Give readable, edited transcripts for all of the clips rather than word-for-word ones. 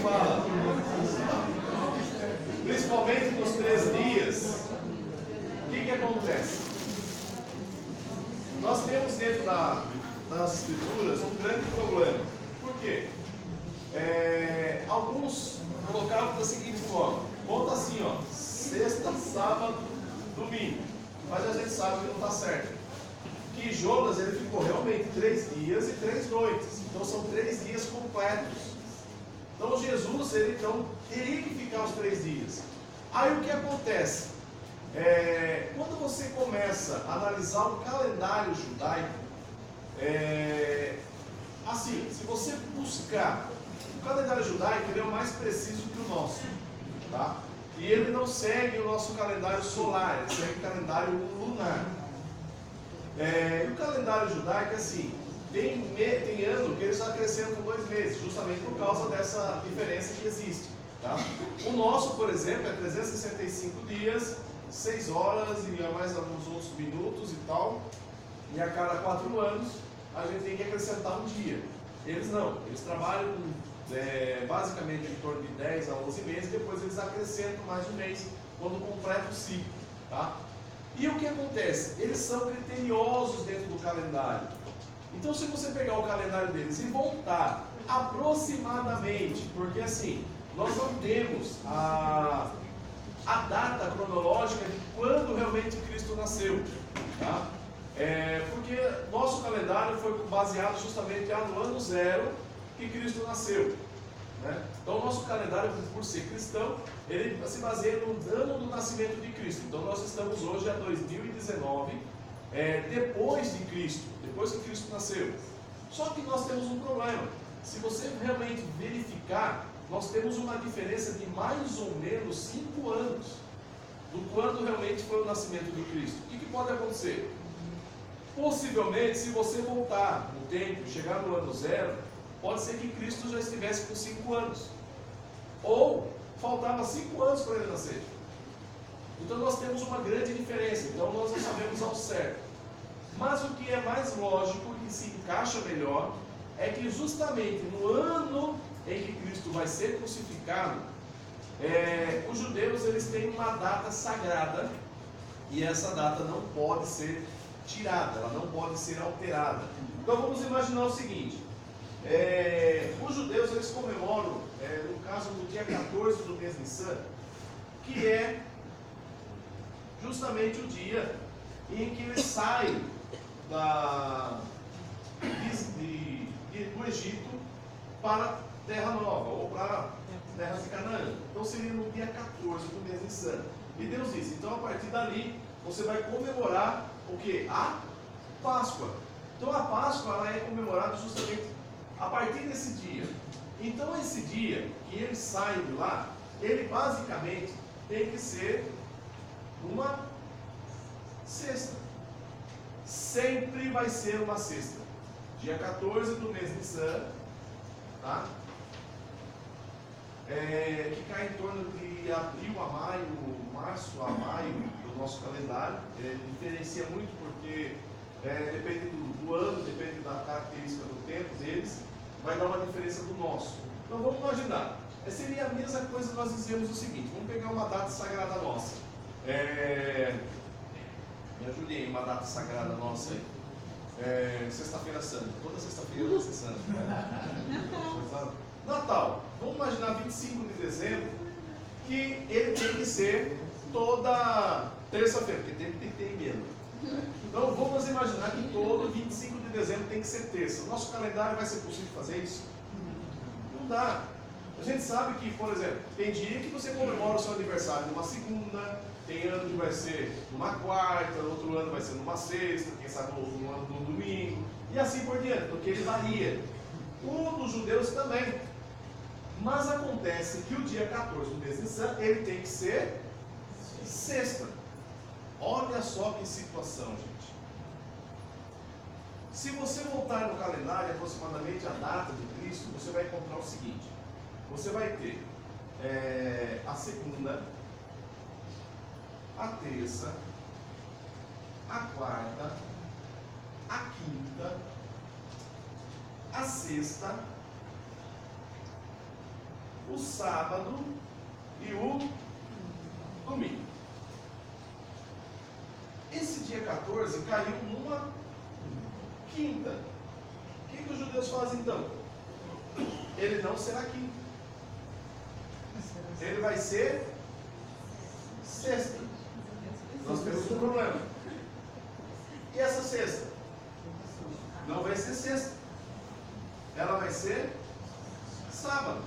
fala, principalmente nos 3 dias, o que acontece? Nós temos dentro das escrituras um grande problema. Por quê? Alguns colocavam da seguinte forma: conta assim, ó, sexta, sábado, domingo. Mas a gente sabe que não está certo. Que Jonas, ele ficou realmente 3 dias e 3 noites. Então são 3 dias completos. Então Jesus, ele então teria que ficar os 3 dias. Aí o que acontece? Quando você começa a analisar o calendário judaico, assim, se você buscar, o calendário judaico, ele é o mais preciso que o nosso, tá? E ele não segue o nosso calendário solar, ele segue o calendário lunar. E o calendário judaico é assim, tem ano que eles acrescentam 2 meses, justamente por causa dessa diferença que existe, tá? O nosso, por exemplo, é 365 dias, 6 horas e mais alguns outros minutos e tal, e a cada 4 anos a gente tem que acrescentar um dia. Eles não, eles trabalham basicamente em torno de 10 a 11 meses, depois eles acrescentam mais um mês quando completa o ciclo, tá? E o que acontece? Eles são criteriosos dentro do calendário. Então, se você pegar o calendário deles e voltar aproximadamente, porque assim, nós não temos a data cronológica de quando realmente Cristo nasceu, tá? Porque nosso calendário foi baseado justamente no ano 0 que Cristo nasceu, né? Então, o nosso calendário, por ser cristão, ele se baseia no ano do nascimento de Cristo. Então, nós estamos hoje a 2019, depois de Cristo, depois que Cristo nasceu. Só que nós temos um problema. Se você realmente verificar, nós temos uma diferença de mais ou menos 5 anos do quando realmente foi o nascimento de Cristo. O que pode acontecer? Possivelmente, se você voltar no tempo, chegar no ano 0, pode ser que Cristo já estivesse com 5 anos. Ou faltava 5 anos para ele nascer. Então nós temos uma grande diferença. Então nós não sabemos ao certo. Mas o que é mais lógico e se encaixa melhor é que justamente no ano em que Cristo vai ser crucificado, os judeus eles têm uma data sagrada e essa data não pode ser tirada, ela não pode ser alterada. Então vamos imaginar o seguinte: os judeus eles comemoram, no caso do dia 14 do mês Nissan, que é justamente o dia em que eles saem do Egito para a Terra Nova, ou para a Terra de Canaã. Então seria no dia 14 do mês Nissan. E Deus disse, então a partir dali, você vai comemorar o quê? A Páscoa. Então a Páscoa ela é comemorada justamente a partir desse dia. Então esse dia que eles saem de lá, ele basicamente tem que ser uma sexta. Sempre vai ser uma sexta. Dia 14 do mês Nissan, tá? Que cai em torno de abril a maio, março a maio do nosso calendário. Diferencia muito porque depende do ano, depende da característica do tempo deles, vai dar uma diferença do nosso. Então vamos imaginar, seria a mesma coisa nós dizemos o seguinte: vamos pegar uma data sagrada nossa. Me ajude aí, uma data sagrada nossa aí. Sexta-feira Santa. Toda sexta-feira vai ser Santa. Natal. Vamos imaginar 25 de dezembro, que ele tem que ser toda terça-feira, porque tem que ter emenda. Então vamos imaginar que todo 25 de dezembro tem que ser terça. O nosso calendário vai ser possível fazer isso? Não dá. A gente sabe que, por exemplo, tem dia que você comemora o seu aniversário numa segunda, tem ano que vai ser numa quarta, outro ano vai ser numa sexta, quem sabe no ano no domingo, e assim por diante, porque ele varia. O dos judeus também. Mas acontece que o dia 14 do mês de Nissan, ele tem que ser sexta. Olha só que situação, gente. Se você voltar no calendário, aproximadamente a data de Cristo, você vai encontrar o seguinte: você vai ter a segunda, a terça, a quarta, a quinta, a sexta o sábado e o domingo. Esse dia 14 caiu numa quinta. O que os judeus fazem então? Ele não será quinta. Ele vai ser sexta. Nós temos um problema. E essa sexta? Não vai ser sexta. Ela vai ser sábado.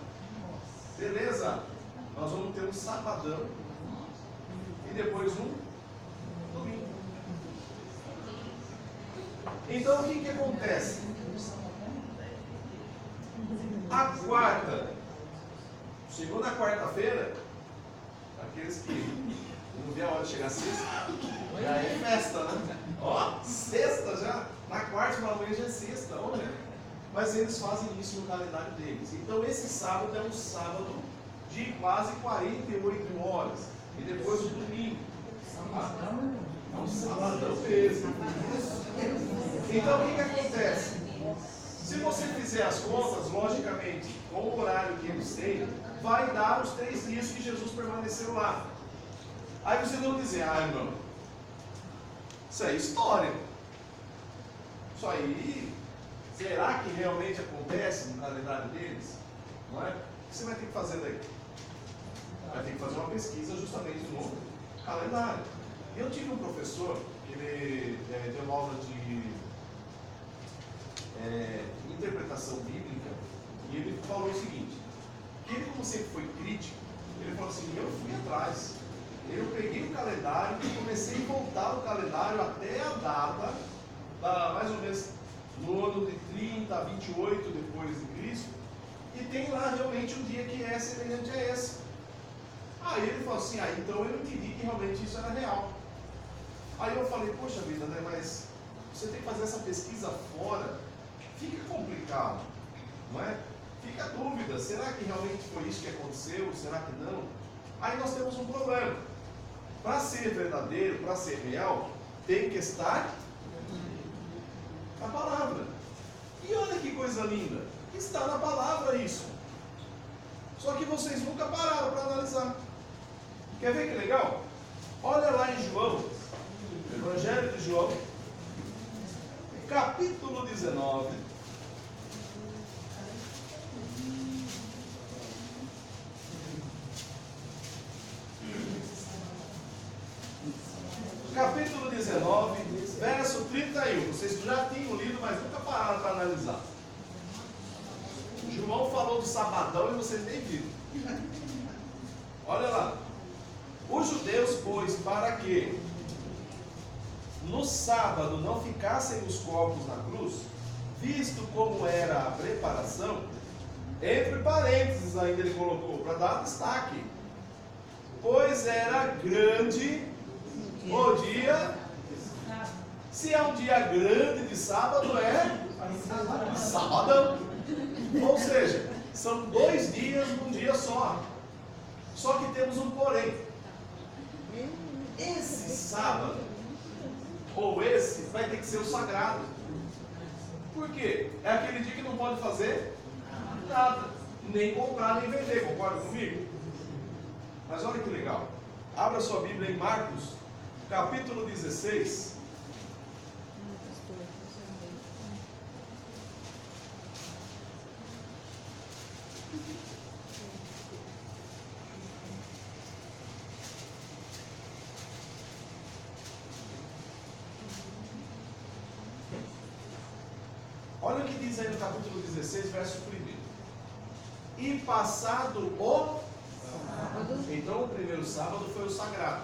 Beleza. Nós vamos ter um sabadão e depois um domingo. Então o que acontece? A quarta, segunda quarta-feira, aqueles que não vê a hora de chegar sexta, já é festa, né? Ó, sexta já, na quarta para amanhã já é sexta, olha. Mas eles fazem isso no calendário deles. Então esse sábado é um sábado de quase 48 horas. E depois o domingo. É um sabadão mesmo. Então o que acontece? Se você fizer as contas, logicamente, com o horário que eles têm, vai dar os 3 dias que Jesus permaneceu lá. Aí vocês vão dizer, irmão, isso é história. Isso aí, será que realmente acontece no calendário deles? Não é? O que você vai ter que fazer daí? Vai ter que fazer uma pesquisa justamente no calendário. Eu tive um professor, ele deu uma aula de interpretação bíblica, e ele falou o seguinte, que ele, como sempre foi crítico, ele falou assim, eu fui atrás, eu peguei o calendário e comecei a voltar o calendário até a data, mais ou menos no ano de 30 a 28 depois de Cristo, e tem lá realmente um dia que é semelhante a esse. Aí ele falou assim, então eu entendi que realmente isso era real. Aí eu falei, poxa vida, né, mas você tem que fazer essa pesquisa fora, fica complicado, não é? Fica a dúvida, será que realmente foi isso que aconteceu? Será que não? Aí nós temos um problema. Para ser verdadeiro, para ser real, tem que estar na palavra. E olha que coisa linda, está na palavra isso. Só que vocês nunca pararam para analisar. Quer ver que legal? Olha lá em João, Evangelho de João, capítulo 19. Capítulo 19, verso 31. Vocês já tinham lido, mas nunca pararam para analisar. João falou do sabadão e vocês nem viram. Olha lá. Os judeus, pois, para que no sábado não ficassem os corpos na cruz, visto como era a preparação, entre parênteses ainda ele colocou, para dar destaque, pois era grande o dia. Se é um dia grande de sábado, é sabadão. Ou seja, são 2 dias num dia só. Só que temos um porém. Esse sábado, ou esse, vai ter que ser o sagrado. Por quê? É aquele dia que não pode fazer nada. Nem comprar, nem vender. Concorda comigo? Mas olha que legal. Abra sua Bíblia em Marcos, capítulo 16. Olha o que diz aí no capítulo 16, verso 1. E passado o sábado. Então o primeiro sábado foi o sagrado.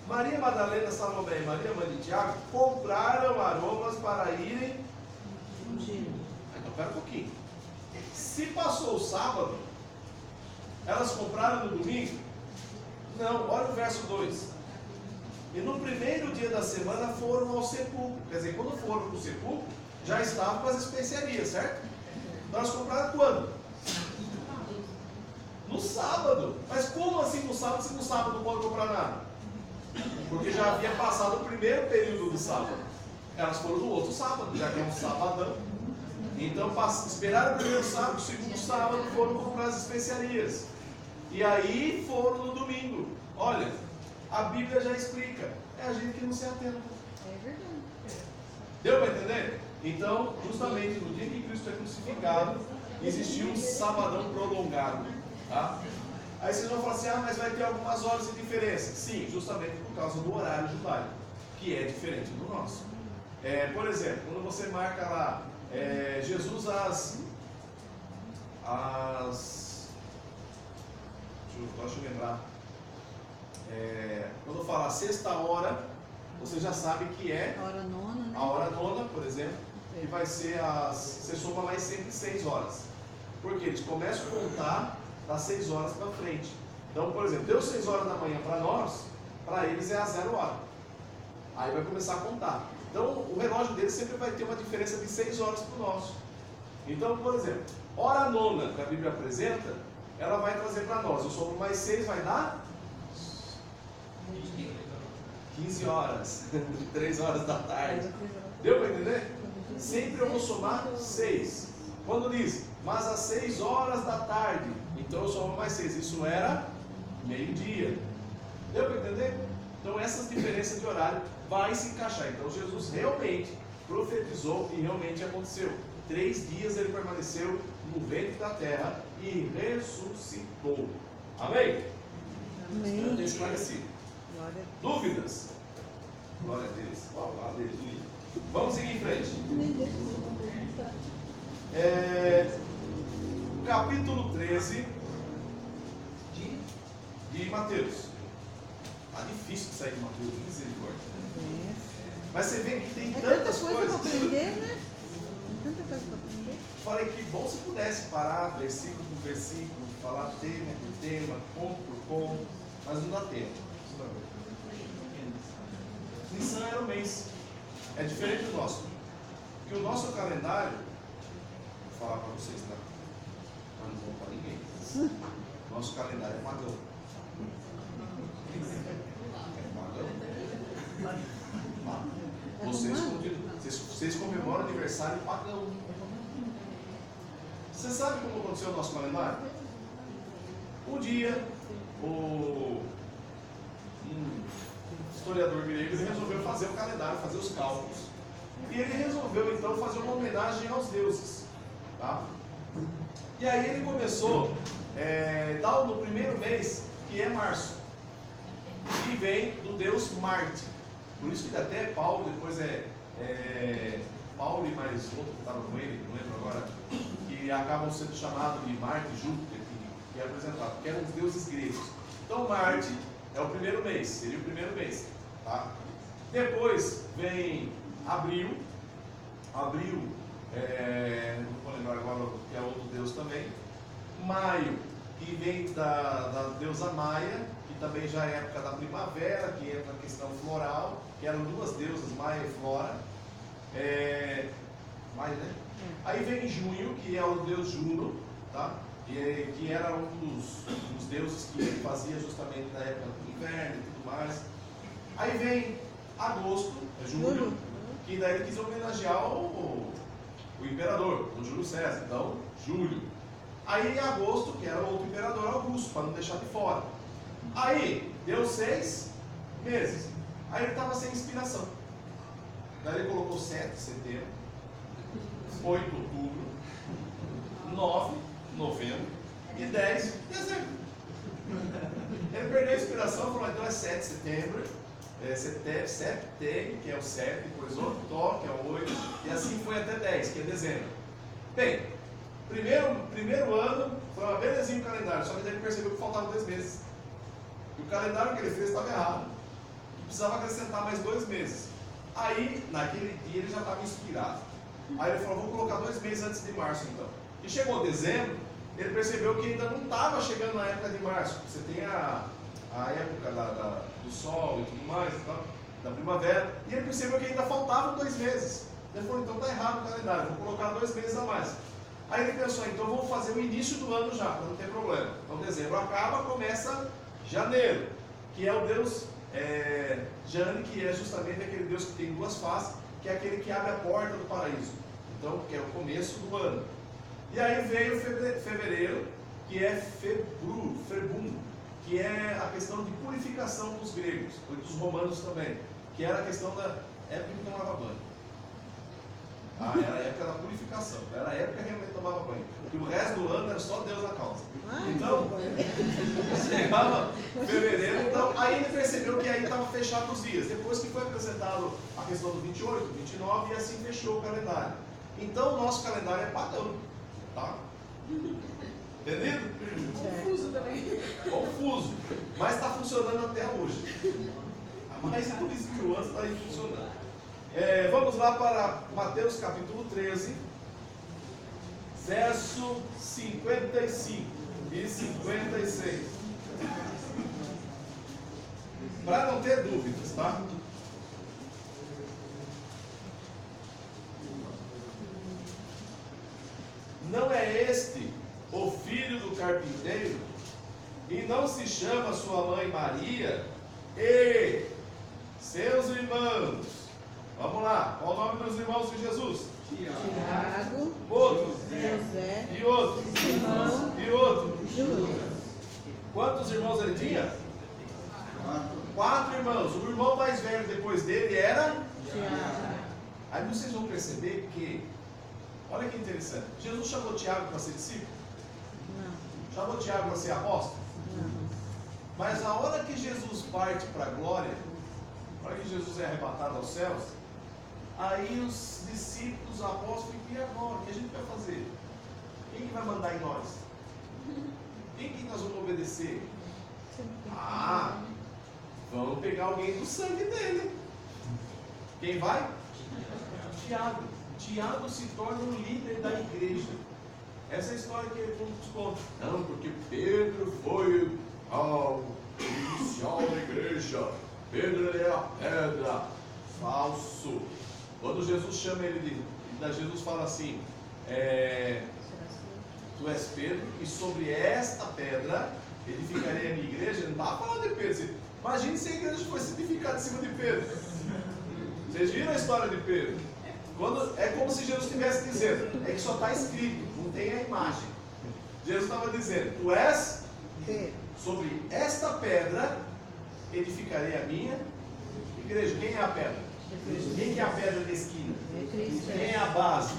Maria Madalena, Salomé e Maria, mãe de Tiago, compraram aromas para irem. Então pera um pouquinho. Se passou o sábado, elas compraram no domingo? Não, olha o verso 2. E no primeiro dia da semana foram ao sepulcro. Quer dizer, quando foram para o sepulcro, já estavam com as especiarias, certo? Nós compraram quando? No sábado. Mas como assim no sábado, se no sábado não pode comprar nada? Porque já havia passado o primeiro período do sábado. Elas foram no outro sábado, já que é um sabadão. Então esperaram o primeiro sábado, o segundo sábado foram comprar as especiarias. E aí foram no domingo. Olha, a Bíblia já explica. É a gente que não se atenta. É verdade. Deu para entender? Então, justamente no dia que Cristo é crucificado, existiu um sabadão prolongado. Tá? Aí vocês vão falar assim, mas vai ter algumas horas de diferença. Sim, justamente por causa do horário judaico, que é diferente do nosso. Por exemplo, quando você marca lá, Jesus deixa eu lembrar. Quando fala a sexta hora, você já sabe que é A hora nona, né? a hora nona, por exemplo, que vai ser você soma mais sempre 6 horas. Porque eles começam a contar das 6 horas para frente. Então, por exemplo, deu 6 horas da manhã para nós, para eles é a 0 hora. Aí vai começar a contar. Então, o relógio deles sempre vai ter uma diferença de 6 horas para o nosso. Então, por exemplo, hora nona que a Bíblia apresenta, ela vai trazer para nós. Eu somo mais 6, vai dar 15 horas, 3 horas da tarde. Deu para entender? Sempre eu vou somar 6. Quando diz, mas às 6 horas da tarde, então eu somo mais 6. Isso era meio-dia. Deu para entender? Então essas diferenças de horário vai se encaixar. Então Jesus realmente profetizou e realmente aconteceu. 3 dias ele permaneceu no ventre da terra e ressuscitou. Amém? Amém. Então, esclarecido. Glória. Dúvidas? Glória a Deus. Aleluia. Vamos seguir em frente. Capítulo 13 de Mateus. Está difícil de sair de Mateus, misericórdia. Mas você vê que tem É tanta tantas coisa coisas. para aprender, né? Tanta coisa para aprender. Falei que bom se pudesse parar versículo por versículo, falar tema por tema, ponto por ponto, mas não dá tempo. Nissan era o mês. É diferente do nosso. Porque o nosso calendário, vou falar para vocês, tá? Mas não vou para ninguém. Nosso calendário é pagão. Vocês comemoram aniversário pagão. Você sabe como aconteceu o nosso calendário? Um dia, um historiador grego ele resolveu fazer o calendário, fazer os cálculos. E ele resolveu então fazer uma homenagem aos deuses. Tá? E aí ele começou no primeiro mês, que é março, que vem do deus Marte. Por isso que até Paulo, depois Paulo e mais outro que estava com ele, não lembro agora, que acabam sendo chamados de Marte e Júpiter, que é apresentado, que eram os deuses gregos. Então Marte é o primeiro mês, seria o primeiro mês. Tá? Depois vem Abril, não vou lembrar agora que é outro deus também. Maio, que vem da deusa Maia, que também já é época da primavera, que entra a questão floral, que eram duas deusas, Maia e Flora. Maio, né? Aí vem junho, que é o deus Juno, tá? Que era um dos deuses que ele fazia justamente na época do inverno e tudo mais. Aí vem agosto, julho, que daí ele quis homenagear o imperador, o Júlio César, então julho. Aí em agosto, que era outro imperador, Augusto, para não deixar de fora. Aí deu 6 meses. Aí ele estava sem inspiração. Daí ele colocou 7 de setembro, 8 de outubro, 9 de novembro e 10 de dezembro. Ele perdeu a inspiração e falou, então é 7 de setembro, setembro, que é o 7, depois Octó, que é o 8, e assim foi até 10, que é dezembro. Bem, primeiro ano foi uma belezinha o calendário, só que daí ele percebeu que faltavam 2 meses. E o calendário que ele fez estava errado. E precisava acrescentar mais 2 meses. Aí, naquele dia, ele já estava inspirado. Aí ele falou, vou colocar 2 meses antes de março então. E chegou dezembro, ele percebeu que ainda não estava chegando na época de março. Você tem a época do sol e tudo mais, então, da primavera. E ele percebeu que ainda faltavam 2 meses. Ele falou, então está errado o calendário, vou colocar 2 meses a mais. Aí ele pensou, então vou fazer o início do ano já, para não ter problema. Então dezembro acaba, começa janeiro, que é o deus Jane, que é justamente aquele deus que tem 2 faces, que é aquele que abre a porta do paraíso. então, que é o começo do ano. E aí veio fevereiro, que é Februm, que é a questão de purificação dos gregos, e dos romanos também, que era a questão da época que tomava banho. Era a época da purificação, era a época que realmente tomava banho. Porque o resto do ano era só Deus na causa. Então, chegava fevereiro, então aí ele percebeu que aí estava fechado os dias. Depois que foi apresentado a questão do 28, 29, e assim fechou o calendário. Então o nosso calendário é pagão, tá? Entendido? Confuso também. Confuso, mas está funcionando até hoje. Mas por isso que o ano está aí funcionando. Vamos lá para Mateus capítulo 13, verso 55 e 56. Para não ter dúvidas, tá? Não é este o filho do carpinteiro? E não se chama sua mãe Maria? E seus irmãos? Vamos lá, qual o nome dos irmãos de Jesus? Tiago, Outro. José, E outro. Simão, E outro. Judas. Quantos irmãos ele tinha? 4 irmãos. O irmão mais velho depois dele era? Tiago. Aí vocês vão perceber que, olha que interessante, Jesus chamou Tiago para ser discípulo? Não, Chamou Tiago para ser apóstolo? não. Mas a hora que Jesus parte para a glória, a hora que Jesus é arrebatado aos céus, aí os discípulos, os apóstolos, ficam, e agora? O que a gente vai fazer? Quem que vai mandar em nós? Quem que nós vamos obedecer? Vamos pegar alguém do sangue dele. Quem vai? Tiago. Tiago se torna o líder da igreja. Essa é a história que ele nos conta. Não, porque Pedro foi o inicial da igreja. Pedro ele é a pedra. Falso. Quando Jesus chama ele Jesus fala assim, tu és Pedro, e sobre esta pedra edificarei a minha igreja. Não dá para falar de Pedro. Imagine se a igreja fosse edificada em cima de Pedro. Vocês viram a história de Pedro? É como se Jesus estivesse dizendo, é que só está escrito, não tem a imagem. Jesus estava dizendo, tu és sobre esta pedra edificarei a minha igreja. Quem é a pedra? Quem que é a pedra da esquina? Quem é a base?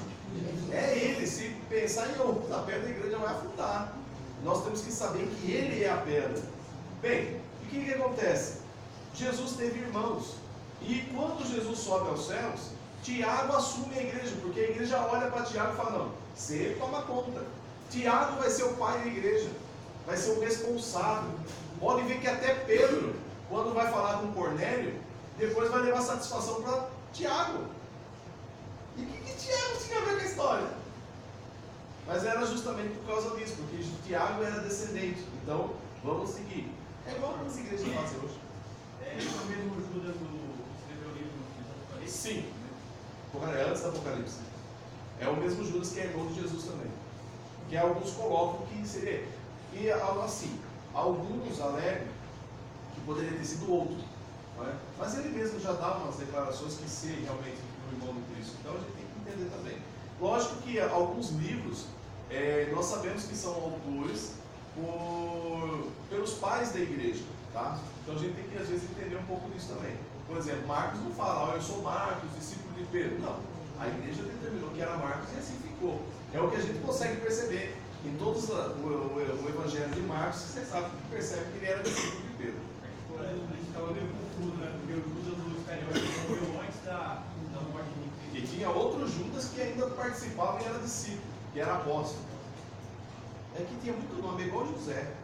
É ele. Se pensar em outra pedra, a igreja vai afundar. Nós temos que saber que ele é a pedra. Bem, e o que acontece? Jesus teve irmãos. E quando Jesus sobe aos céus, Tiago assume a igreja, porque a igreja olha para Tiago e fala, não, você toma conta. Tiago vai ser o pai da igreja, vai ser o responsável. Pode ver que até Pedro, quando vai falar com Cornélio, depois vai levar satisfação para Tiago. E o que Tiago tinha a ver com a história? Mas era justamente por causa disso, porque Tiago era descendente. Então, vamos seguir. É igual as igrejas fazem hoje. É o mesmo Judas do escreveu o livro do Apocalipse? Sim. É antes do Apocalipse. É o mesmo Judas que é irmão de Jesus também. Que alguns colocam que seria. E assim, alguns alegam que poderia ter sido outro. Não é? Mas ele mesmo já dá umas declarações que seria realmente o irmão de Cristo. Então a gente tem que entender também. Lógico que alguns livros nós sabemos que são autores pelos pais da igreja. Tá? Então a gente tem que às vezes entender um pouco disso também. Por exemplo, Marcos não fala, eu sou Marcos, discípulo de Pedro. Não, a igreja determinou que era Marcos e assim ficou. É o que a gente consegue perceber em todos o evangelho de Marcos, você sabe que percebe que ele era discípulo de Pedro. A gente estava meio confuso, né? Porque o Judas do Iscariote morreu antes da morte de Cristo. E tinha outro Judas que ainda participava e era discípulo, que era apóstolo. É que tinha muito nome, igual José.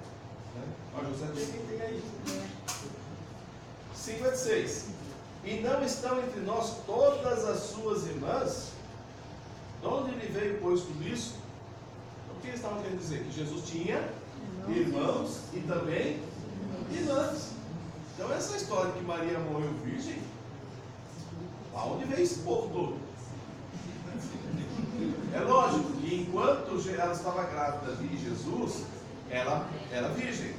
Né? O José tem aí. 56. E não estão entre nós todas as suas irmãs? De onde ele veio, pois, tudo isso? Então, o que eles estavam querendo dizer? Que Jesus tinha irmãos e também irmãs. Então, essa história de que Maria morreu virgem, aonde veio esse povo todo? É lógico que enquanto ela estava grávida de Jesus, ela era virgem.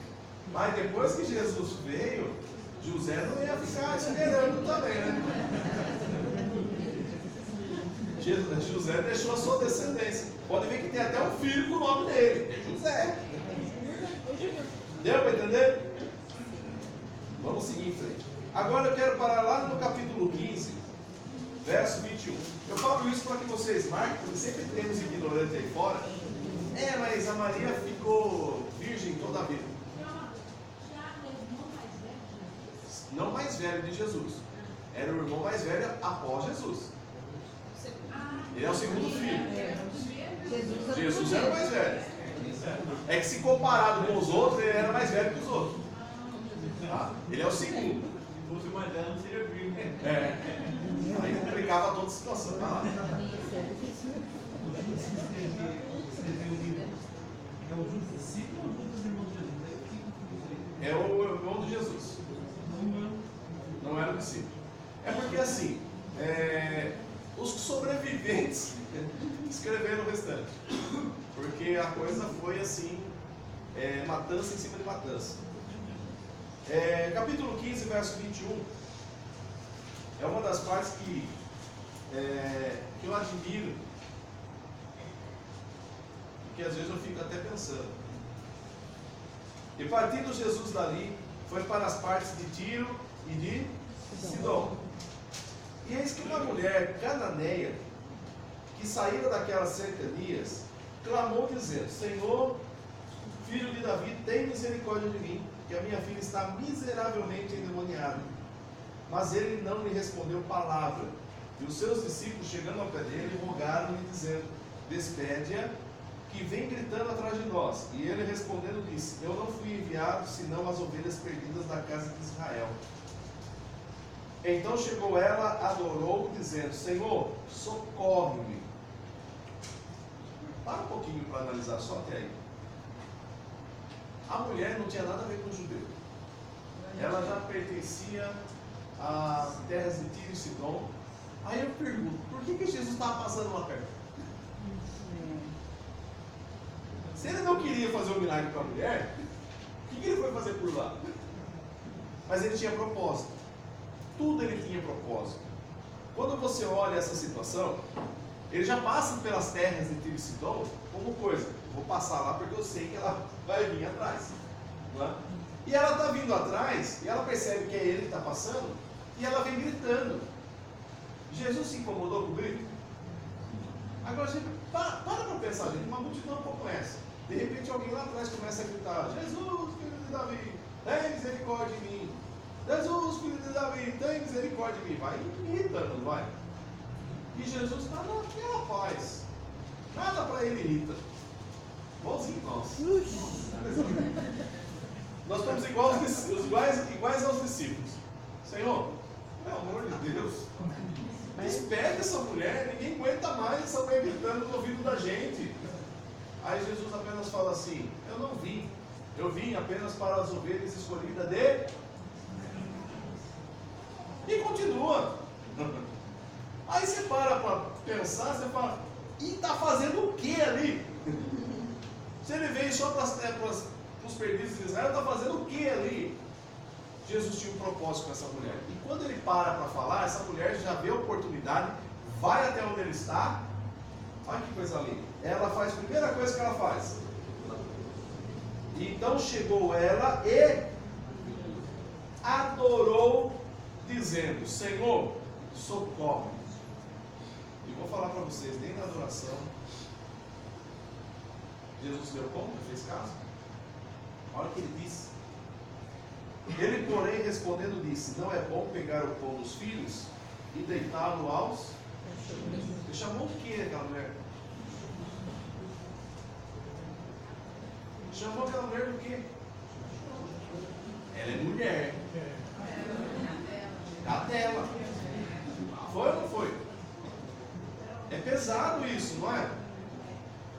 Mas depois que Jesus veio, José não ia ficar esperando também, né? José deixou a sua descendência. Pode ver que tem até um filho com o nome dele, é José. Deu para entender? Vamos seguir em frente. Agora eu quero parar lá no capítulo 15, verso 21. Eu falo isso para que vocês marquem, porque sempre temos ignorantes aí fora. Mas a Maria ficou virgem toda a vida. Não mais velho de Jesus. Era o irmão mais velho após Jesus. Ele é o segundo filho. Jesus era o mais velho. É que se comparado com os outros, ele era mais velho que os outros. Tá? Ele é o segundo. Se fosse mais velho, não seria vivo. Aí complicava toda a situação. Tá lá. É o discípulo ou os irmãos de Jesus? É o irmão de Jesus. Não era o discípulo. É porque assim, os sobreviventes escreveram o restante. Porque a coisa foi assim, matança em cima de matança. Capítulo 15, verso 21. É uma das partes que eu admiro. Que às vezes eu fico até pensando. E partindo Jesus dali, foi para as partes de Tiro e de Sidom. E eis que uma mulher cananeia, que saíra daquelas cercanias, clamou dizendo: Senhor, filho de Davi, tem misericórdia de mim, que a minha filha está miseravelmente endemoniada. Mas ele não lhe respondeu palavra. E os seus discípulos, chegando ao pé dele, rogaram-lhe, dizendo: despede-a, que vem gritando atrás de nós. E ele respondendo disse: eu não fui enviado senão as ovelhas perdidas da casa de Israel. Então chegou ela, adorou, dizendo: Senhor, socorre-me. Para um pouquinho para analisar só até aí. A mulher não tinha nada a ver com o judeu. Ela já pertencia às terras de Tiro e Sidom. Aí eu pergunto: por que Jesus estava passando lá perto? Se ele não queria fazer um milagre para a mulher, o que ele foi fazer por lá? Mas ele tinha propósito. Tudo ele tinha propósito. Quando você olha essa situação, ele já passa pelas terras de Tiro e Sidom como coisa: vou passar lá porque eu sei que ela vai vir atrás. Não é? E ela está vindo atrás, e ela percebe que é ele que está passando, e ela vem gritando. Jesus se incomodou com o grito? Agora, gente, para pensar, gente, uma multidão como essa. De repente alguém lá atrás começa a gritar: Jesus, filho de Davi, tem misericórdia de mim. Jesus, filho de Davi, tem misericórdia de mim. Vai irritando, não vai? E Jesus está naquela paz. Nada para ele irrita. Igualzinho nós. Nós estamos iguais aos discípulos. Senhor, pelo amor de Deus, despede essa mulher, ninguém aguenta mais essa mulher gritando no ouvido da gente. Aí Jesus apenas fala assim: eu não vim, eu vim apenas para as ovelhas escolhidas de... E continua. Aí você para pensar, você fala: e está fazendo o que ali? Se ele veio só para os perdidos de Israel, está fazendo o que ali? Jesus tinha um propósito com essa mulher. E quando ele para falar, essa mulher já vê a oportunidade, vai até onde ele está. Olha que coisa linda. Ela faz a primeira coisa que ela faz. Então chegou ela e adorou, dizendo: Senhor, socorre. E vou falar para vocês, nem na adoração Jesus deu conta, fez caso. Olha o que ele disse. Ele, porém, respondendo, disse: não é bom pegar o pão dos filhos e deitá-lo aos... Ele chamou o que aquela mulher? Chamou aquela mulher do quê? Ela é mulher. Cadela. Foi ou não foi? É pesado isso, não é?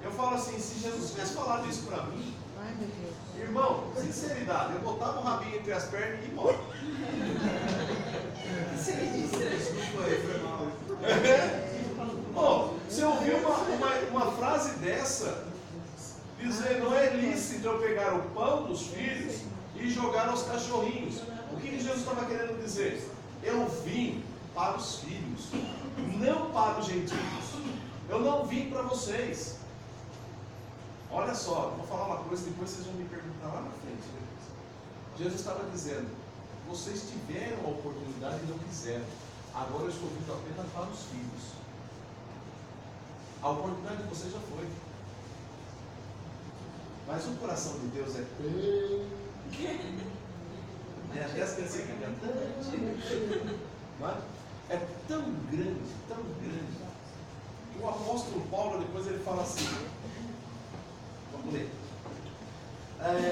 Eu falo assim: se Jesus tivesse falado isso para mim, irmão, sinceridade, eu botava o rabinho entre as pernas e ia embora. Se ele disse, Desculpa aí, foi mal. Bom, você ouviu uma frase dessa, dizer: não é lícito eu pegar o pão dos filhos e jogar aos cachorrinhos. O que Jesus estava querendo dizer? Eu vim para os filhos, não para os gentios. Eu não vim para vocês. Olha só, vou falar uma coisa, depois vocês vão me perguntar lá na frente. Jesus estava dizendo, vocês tiveram a oportunidade e não quiseram. Agora eu estou vindo apenas para os filhos. A oportunidade de vocês já foi. Mas o coração de Deus é até as crianças é tão grande, que o apóstolo Paulo depois ele fala assim, vamos ler,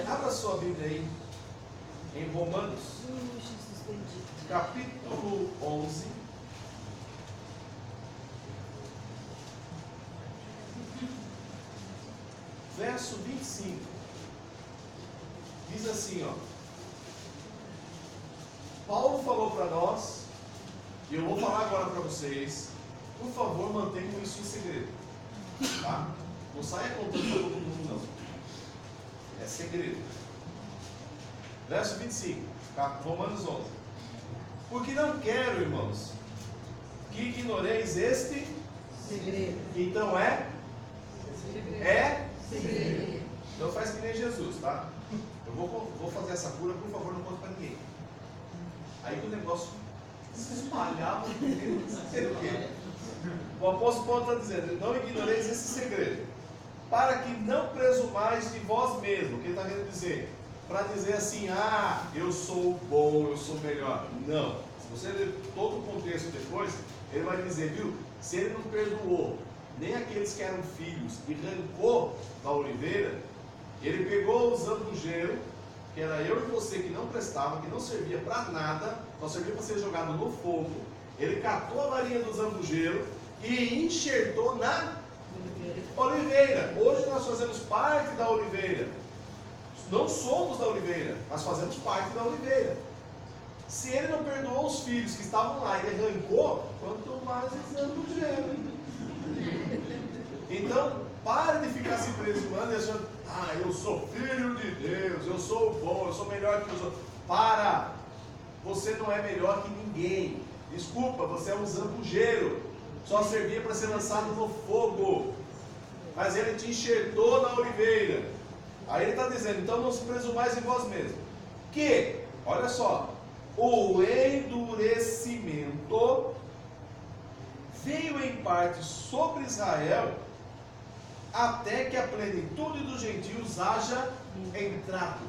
abra sua Bíblia aí em Romanos capítulo 11, verso 25, diz assim, ó, Paulo falou para nós, e eu vou falar agora para vocês, por favor mantenham isso em segredo, tá? Não saia contando para todo mundo não, é segredo. Verso 25, Romanos 11, porque não quero, irmãos, que ignoreis este segredo. Então é Segredo. Então faz que nem Jesus, tá? Eu vou fazer essa cura, por favor, não conta para ninguém. Aí que o negócio se espalhava, não sei o quê. O apóstolo Paulo está dizendo, não ignoreis esse segredo, para que não presumais de vós mesmos. O que ele está querendo dizer? Para dizer assim, eu sou bom, eu sou melhor. Não. Se você ler todo o contexto depois, ele vai dizer, viu? Se ele não perdoou nem aqueles que eram filhos e arrancou da oliveira, ele pegou o zambujeiro, que era eu e você que não prestava, que não servia para nada, só servia para ser jogado no fogo. Ele catou a varinha do zambujeiro e enxertou na oliveira. Hoje nós fazemos parte da oliveira. Não somos da oliveira, mas fazemos parte da oliveira. Se ele não perdoou os filhos que estavam lá e ele arrancou, quanto mais o zambujeiro. Então, pare de ficar se presumando e achando, eu sou filho de Deus, eu sou bom, eu sou melhor que os outros. Para! Você não é melhor que ninguém. Desculpa, você é um zambujeiro. Só servia para ser lançado no fogo. Mas ele te enxertou na oliveira. Aí ele está dizendo, então não se presumais em vós mesmos. Que, olha só, o endurecimento veio em parte sobre Israel, até que a plenitude dos gentios haja entrado.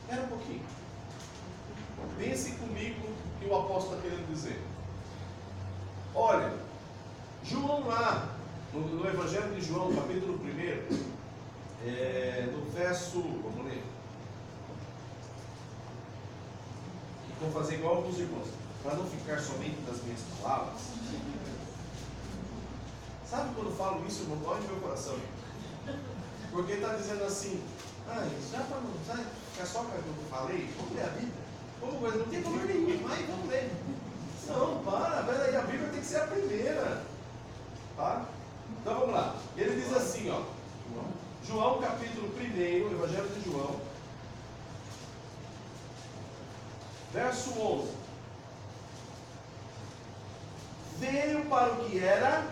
Espera um pouquinho. Pense comigo o que o apóstolo está querendo dizer. Olha, João lá, no Evangelho de João, capítulo 1, no verso, vamos ler. E vou fazer igual alguns irmãos, para não ficar somente das minhas palavras. Sabe quando eu falo isso, irmão, dói no meu coração? Porque ele está dizendo assim, já para não ficar só com o que eu falei, vamos ler a Bíblia. Não tem problema nenhum, mas vamos ler. Não, peraí, a Bíblia tem que ser a primeira. Tá? Então vamos lá. Ele diz assim, ó, João capítulo 1, Evangelho de João, verso 11. Veio para o que era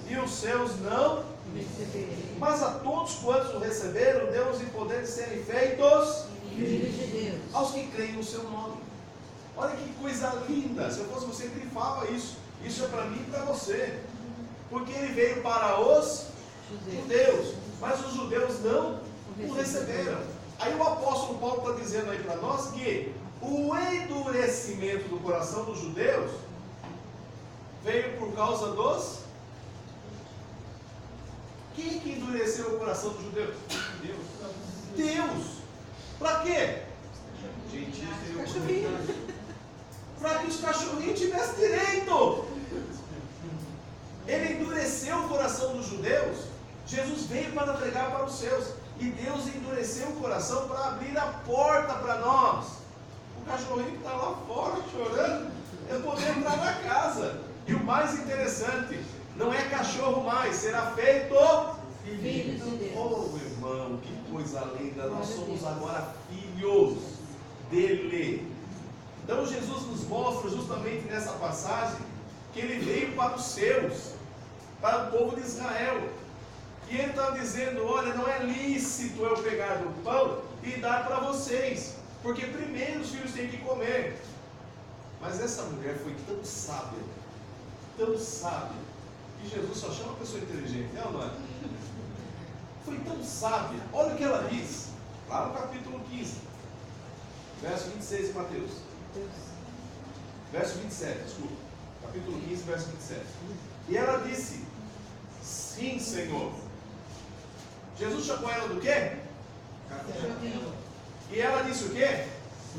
e os seus não receberam. Mas a todos quantos o receberam, deu-lhes o poder de serem feitos Filhos de Deus. aos que creem no seu nome. Olha que coisa linda. Se eu fosse você, grifava isso. Isso é para mim e para você. Porque ele veio para os judeus, mas os judeus não o receberam. Aí o apóstolo Paulo está dizendo aí para nós que o endurecimento do coração dos judeus veio por causa dos... Quem que endureceu o coração dos judeus? Deus. Para quê? Para que os cachorrinhos tivessem direito. Ele endureceu o coração dos judeus. Jesus veio para pregar para os seus. E Deus endureceu o coração para abrir a porta para nós. O cachorrinho que está lá fora chorando, eu poder entrar na casa. E o mais interessante, não é cachorro mais, será feito Filhos de Deus. Oh, irmão, que coisa linda. Nós somos agora filhos dele. Então Jesus nos mostra justamente nessa passagem que ele veio para os seus. para o povo de Israel. E ele estava dizendo, olha, não é lícito eu pegar do pão e dar para vocês, porque primeiro os filhos têm que comer. Mas essa mulher foi tão sábia, que Jesus só chama uma pessoa inteligente, não é ou não é? Foi tão sábia, olha o que ela diz, lá no capítulo 15, verso 26 de Mateus. Verso 27, desculpa. Capítulo 15, verso 27. E ela disse, sim, Senhor. Jesus chamou ela do quê? E ela disse o quê?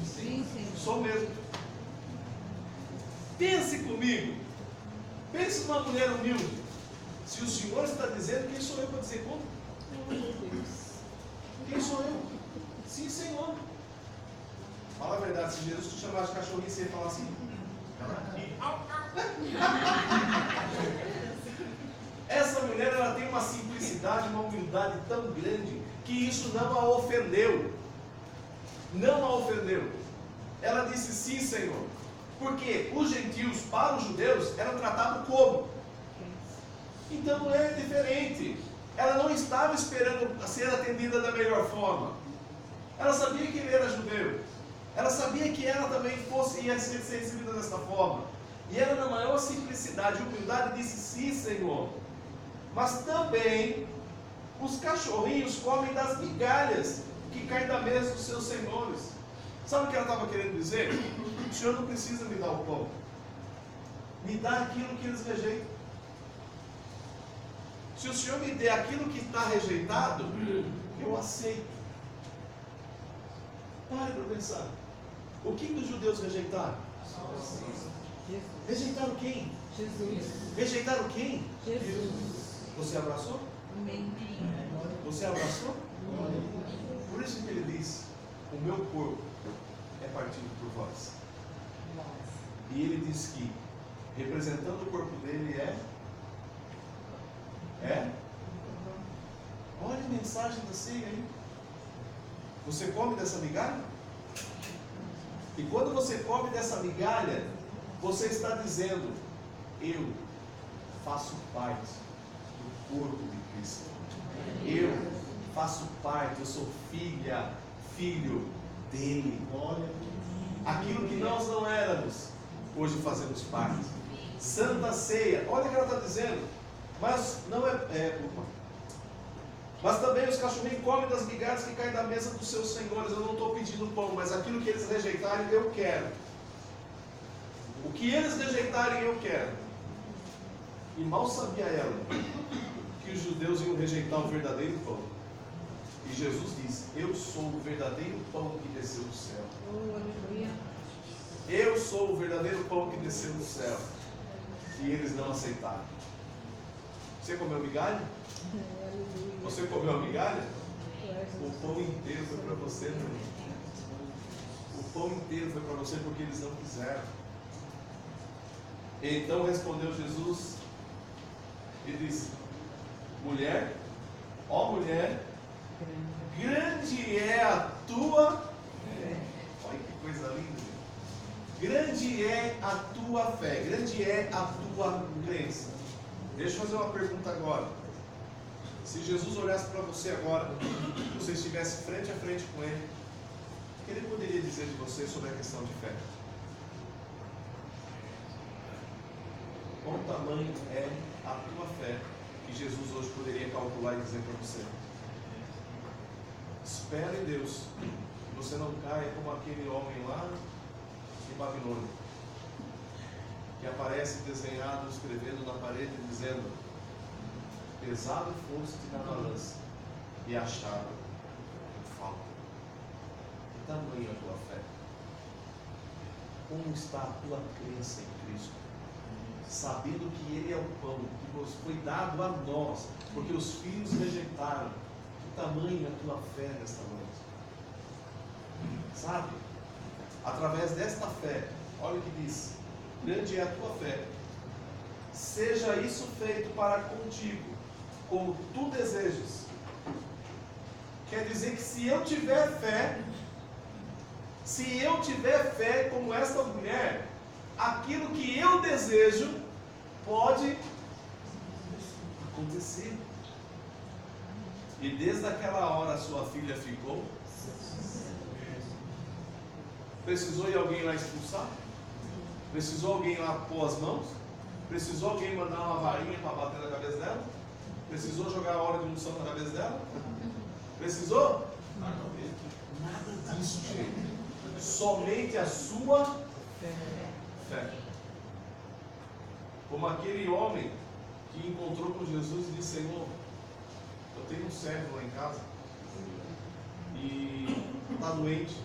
Sim, Senhor. Sou mesmo. Pense comigo. Pense numa mulher humilde. Se o Senhor está dizendo, quem sou eu para dizer como? Quem sou eu? Sim, Senhor. Fala a verdade, se Jesus te chamasse de cachorrinho, você ia falar assim. Essa mulher, ela tem uma simplicidade, uma humildade tão grande, que isso não a ofendeu. Não a ofendeu. Ela disse sim, Senhor. Porque os gentios, para os judeus, eram tratados como? Então não é diferente. Ela não estava esperando ser atendida da melhor forma. Ela sabia que ele era judeu. Ela sabia que ela também ia ser recebida desta forma. E ela, na maior simplicidade e humildade, disse sim, Senhor. Mas também os cachorrinhos comem das migalhas que caem da mesa dos seus senhores. Sabe o que ela estava querendo dizer? O Senhor não precisa me dar o pão. Me dá aquilo que eles rejeitam. Se o Senhor me der aquilo que está rejeitado, eu aceito. Pare para pensar. O que os judeus rejeitaram? Rejeitaram quem? Jesus. Rejeitaram quem? Jesus. Você abraçou? Amém. Você abraçou? Por isso que ele diz, o meu corpo é partido por vós. E ele diz que, representando o corpo dele olha a mensagem da ceia aí. Você come dessa migalha? E quando você come dessa migalha, você está dizendo, eu faço parte do corpo de Cristo. Eu faço parte, eu sou filho dele. Aquilo que nós não éramos, hoje fazemos parte. Santa Ceia, olha o que ela está dizendo. Mas não mas também os cachorrinhos comem das migalhas que caem da mesa dos seus senhores. Eu não estou pedindo pão, mas aquilo que eles rejeitarem, eu quero. O que eles rejeitarem, eu quero. E mal sabia ela que os judeus iam rejeitar o verdadeiro pão. E Jesus disse, eu sou o verdadeiro pão que desceu do céu. Oh, aleluia. Eu sou o verdadeiro pão que desceu do céu. E eles não aceitaram. Você comeu migalha? Aleluia. Você comeu a migalha? O pão inteiro foi para você, meu irmão. O pão inteiro foi para você porque eles não quiseram. Então respondeu Jesus e disse, mulher, ó mulher, grande é a tua fé. Olha que coisa linda. Grande é a tua fé, grande é a tua crença. Deixa eu fazer uma pergunta agora. Se Jesus olhasse para você agora, você estivesse frente a frente com Ele, o que Ele poderia dizer de você sobre a questão de fé? Qual tamanho é a tua fé que Jesus hoje poderia calcular e dizer para você? Espera em Deus, que você não caia como aquele homem lá em Babilônia, que aparece desenhado, escrevendo na parede, dizendo, pesado foste na balança e achado falta. Que tamanho é a tua fé? Como está a tua crença em Cristo? Sabendo que Ele é o pão que nos foi dado a nós, porque os filhos rejeitaram. Que tamanho é a tua fé nesta noite? Sabe? Através desta fé, olha o que diz, grande é a tua fé. Seja isso feito para contigo, como tu desejas. Quer dizer que se eu tiver fé como esta mulher, aquilo que eu desejo pode acontecer. E desde aquela hora a sua filha ficou. Precisou ir alguém lá expulsar? Precisou alguém lá pôr as mãos? Precisou alguém mandar uma varinha para bater na cabeça dela? Precisou jogar a hora de unção na cabeça dela? Precisou? Nada disso, gente. Somente a sua fé. Como aquele homem que encontrou com Jesus e disse: Senhor, eu tenho um servo lá em casa e está doente.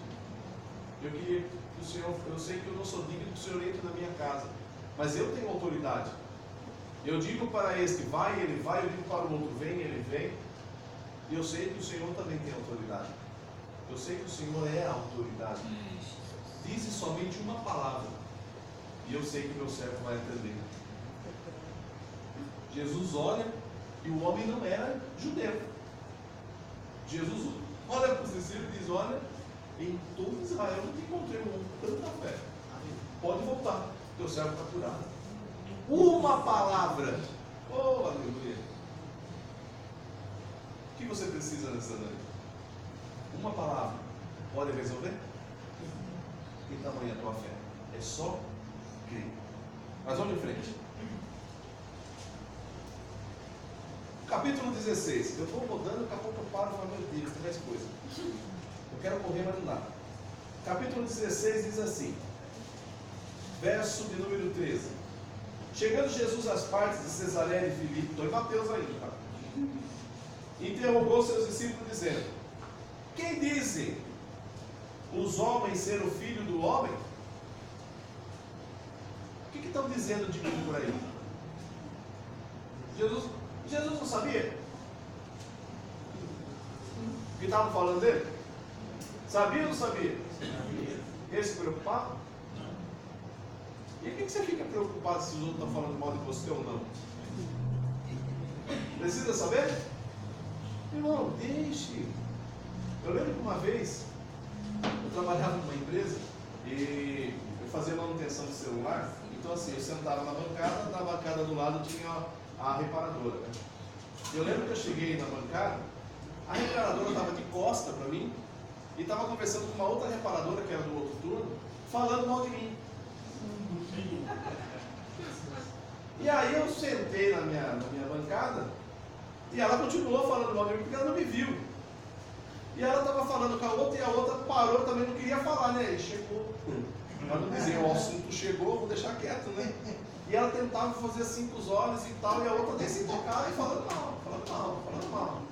Eu queria que o Senhor, eu sei que eu não sou digno que o Senhor entre na minha casa, mas eu tenho autoridade. Eu digo para este, vai, ele vai, eu digo para o outro, vem, ele vem. E eu sei que o Senhor também tem autoridade. Eu sei que o Senhor é a autoridade. Dize somente uma palavra e eu sei que meu servo vai atender. Jesus olha e o homem não era judeu. Jesus olha para os discípulos e diz: olha, em todo Israel eu não encontrei um homem com tanta fé. Pode voltar, teu servo está curado. Uma palavra. Oh, aleluia. O que você precisa nessa noite? Uma palavra. Pode resolver? Que tamanho é a tua fé? É só crer. Mas vamos em frente. Capítulo 16. Eu vou rodando, daqui a pouco eu paro e falo: meu Deus, tem mais coisa. Eu quero correr, mas não dá. Capítulo 16 diz assim, verso de número 13. Chegando Jesus às partes de Cesareia de Filipe, estou em Mateus ainda, tá? Interrogou seus discípulos dizendo: quem dizem os homens ser o filho do homem? O que estão dizendo de mim por aí? Jesus não sabia o que estavam falando dele? Sabia ou não sabia? Ele se preocupava? E por que você fica preocupado se os outros estão falando mal de você ou não? Precisa saber? Irmão, deixe. Eu lembro que uma vez eu trabalhava numa empresa e eu fazia manutenção de celular. Então assim, eu sentava na bancada do lado tinha a reparadora, né? Eu lembro que eu cheguei na bancada, a reparadora estava de costa para mim e estava conversando com uma outra reparadora que era do outro turno, falando mal de mim. E aí eu sentei na minha bancada e ela continuou falando mal de mim porque ela não me viu. E ela estava falando com a outra e a outra parou, também não queria falar, né? E chegou. Ela não dizia: o assunto chegou, vou deixar quieto, né? E ela tentava fazer assim com os olhos e tal, e a outra nem se tocava e falando mal.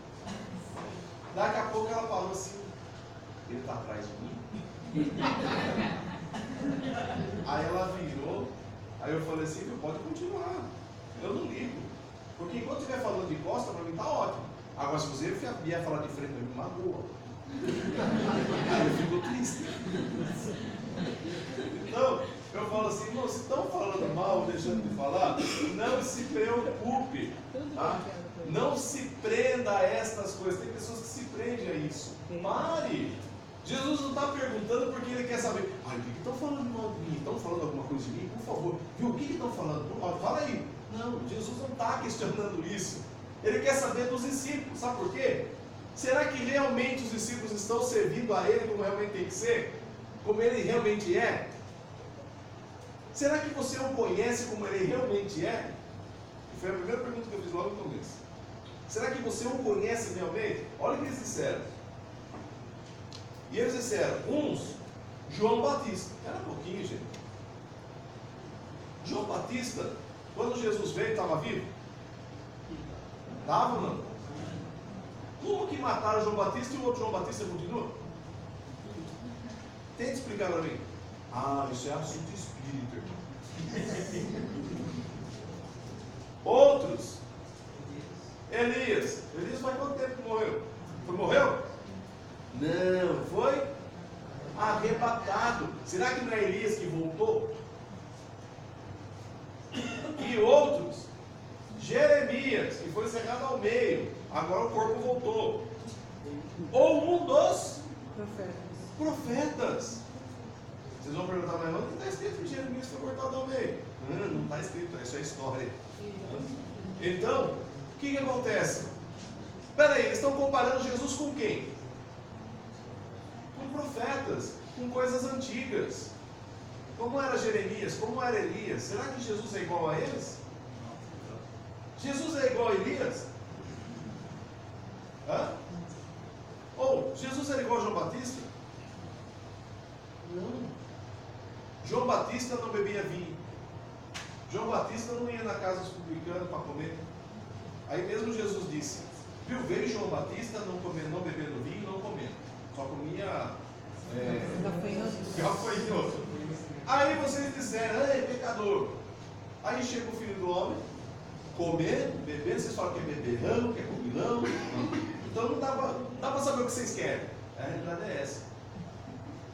Daqui a pouco ela falou assim: ele está atrás de mim? Aí ela virou, aí eu falei assim: pode continuar, eu não ligo, porque enquanto estiver falando de costa, para mim está ótimo. Agora, se você vier falar de frente, me magoa. Aí eu fico triste. Então, eu falo assim: irmão, se estão falando mal, deixando de falar, não se preocupe, tá? Não se prenda a estas coisas. Tem pessoas que se prendem a isso. Pare. Jesus não está perguntando porque ele quer saber: o que estão falando mal de mim? Estão falando alguma coisa de mim? Por favor, viu? O que estão falando? Fala aí. Não, Jesus não está questionando isso. Ele quer saber dos discípulos. Sabe por quê? Será que realmente os discípulos estão servindo a ele como realmente tem que ser? Como ele realmente é? Será que você o conhece como ele realmente é? Foi a primeira pergunta que eu fiz logo no começo. Será que você o conhece realmente? Olha o que eles disseram. E eles disseram: uns, João Batista. Era pouquinho, gente. João Batista, quando Jesus veio, estava vivo? Estava ou não? Como que mataram João Batista e o outro João Batista continua? Tenta explicar para mim. Isso é assunto espírita, irmão. Outros, Elias faz quanto tempo que morreu? Morreu? Não, foi arrebatado. Será que não é Elias que voltou? E outros, Jeremias, que foi cerrado ao meio, agora o corpo voltou. Ou um dos profetas. Vocês vão perguntar: mas onde está escrito que Jeremias foi cortado ao meio? Não está escrito, isso é história. Então, O que acontece? Espera aí, eles estão comparando Jesus com quem? Com profetas, com coisas antigas. Como era Jeremias? Como era Elias? Será que Jesus é igual a eles? Jesus é igual a Elias? Hã? Ou Jesus era igual a João Batista? Não. João Batista não bebia vinho. João Batista não ia na casa dos publicanos para comer. Aí mesmo Jesus disse, viu, veio João Batista não bebendo vinho, não comendo. Só comia gafanhoto. Aí vocês disseram, ei, pecador. Aí chega o Filho do Homem, comer, beber, vocês falam que é beberrão, que é comilão. Então não dá para saber o que vocês querem. A realidade é essa.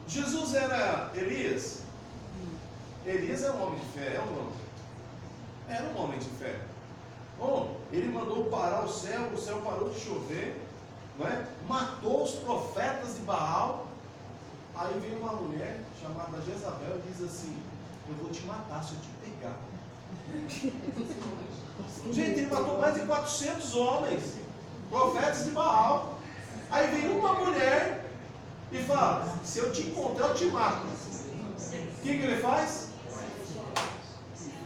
Jesus era Elias? Elias é um homem de fé, é ou não? Era um homem de fé. Bom, ele mandou parar o céu parou de chover, não é? Matou os profetas de Baal. Aí veio uma mulher chamada Jezabel e diz assim, eu vou te matar se eu te pegar. Gente, ele matou mais de 400 homens, profetas de Baal. Aí vem uma mulher e fala, se eu te encontrar eu te mato. O que ele faz?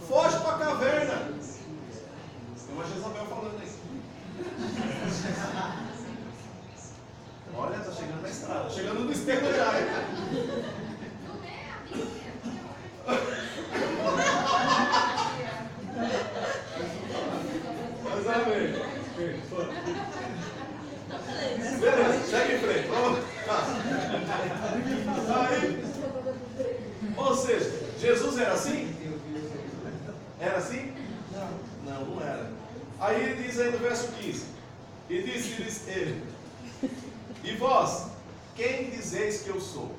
Foge para a caverna. Tem uma Jezabel falando aí. Olha, está chegando na estrada, chegando no espelho já. Mas amém. Beleza, segue em frente. Vamos. Aí, ou seja, Jesus era assim? Era assim? Não, não era. Aí ele diz aí no verso 15: e disse-lhes ele: e vós, quem dizeis que eu sou?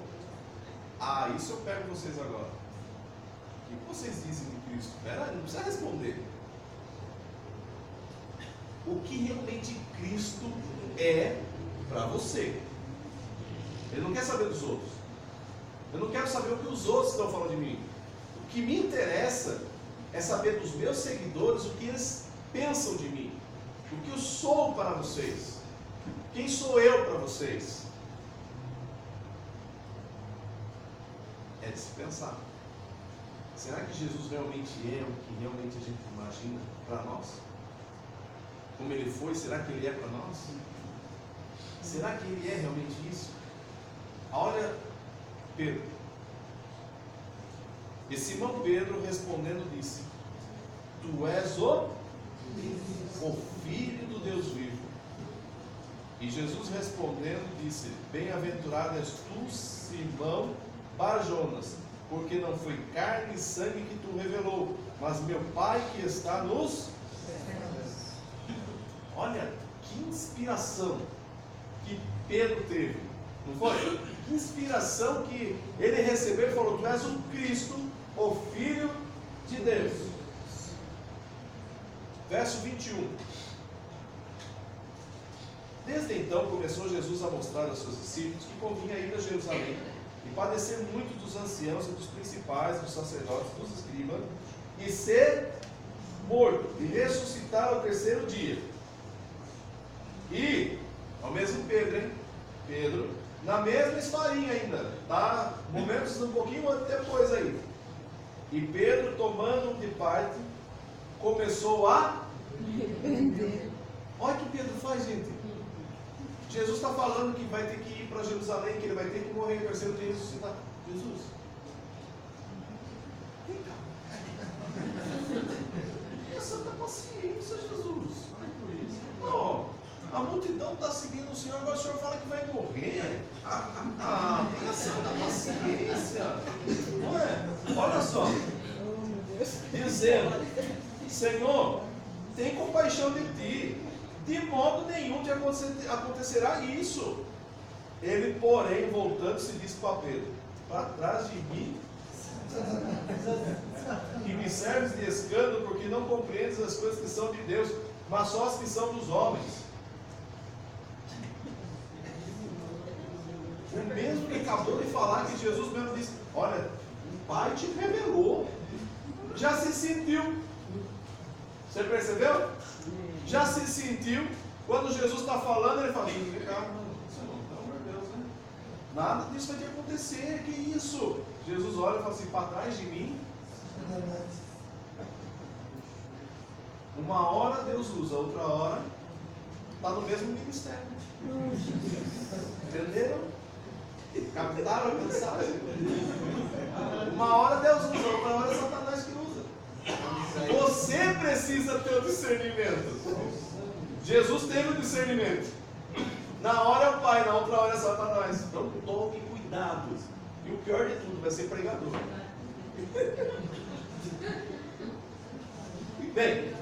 Ah, isso eu pego vocês agora. O que vocês dizem de Cristo? Espera aí, não precisa responder. O que realmente Cristo é para você? Ele não quer saber dos outros. Eu não quero saber o que os outros estão falando de mim. O que me interessa é saber dos meus seguidores o que eles pensam de mim. O que eu sou para vocês. Quem sou eu para vocês? É de se pensar. Será que Jesus realmente é o que realmente a gente imagina para nós? Como ele foi, será que ele é para nós? Será que ele é realmente isso? Olha Pedro. E Simão Pedro respondendo disse: tu és o Filho do Deus vivo. E Jesus respondendo disse: bem-aventurado és tu, Simão Barjonas, porque não foi carne e sangue que tu revelou, mas meu Pai que está nos céus. Olha que inspiração que Pedro teve, não foi? Que inspiração que ele recebeu e falou: tu és o Cristo, o Filho de Deus. Verso 21. Desde então começou Jesus a mostrar aos seus discípulos que convinha ir a Jerusalém e padecer muito dos anciãos e dos principais, dos sacerdotes, dos escribas, e ser morto e ressuscitar ao terceiro dia. E, ao mesmo Pedro, hein? Pedro, na mesma historinha ainda, tá? Momentos um pouquinho depois aí. E Pedro, tomando de parte, começou a repreender. Olha o que Pedro faz, gente. Jesus está falando que vai ter que ir para Jerusalém, que ele vai ter que morrer no terceiro dia e ressuscitar. Jesus, vem cá. Tenha santa paciência, Jesus. Não, a multidão está seguindo o Senhor, agora o Senhor fala que vai morrer. Tenha santa paciência. Não é? Olha só. Dizendo: Senhor, tem compaixão de ti. De modo nenhum te acontecerá isso. Ele, porém, voltando-se, disse para Pedro: para trás de mim, que me serves de escândalo, porque não compreendes as coisas que são de Deus, mas só as que são dos homens. O mesmo que acabou de falar, que Jesus mesmo disse: olha, o Pai te revelou, já se sentiu. Você percebeu? Já se sentiu? Quando Jesus está falando, ele fala, pelo amor de Deus, né? Nada disso vai te acontecer, que isso? Jesus olha e fala assim, para trás de mim. Uma hora Deus usa, outra hora está no mesmo ministério. Entenderam? Captaram a mensagem? Uma hora Deus usa, outra hora é Satanás que usa. Você precisa ter o discernimento. Jesus teve o discernimento. Na hora é o Pai, na outra hora é Satanás. Então tome cuidado. E o pior de tudo vai ser pregador. Bem,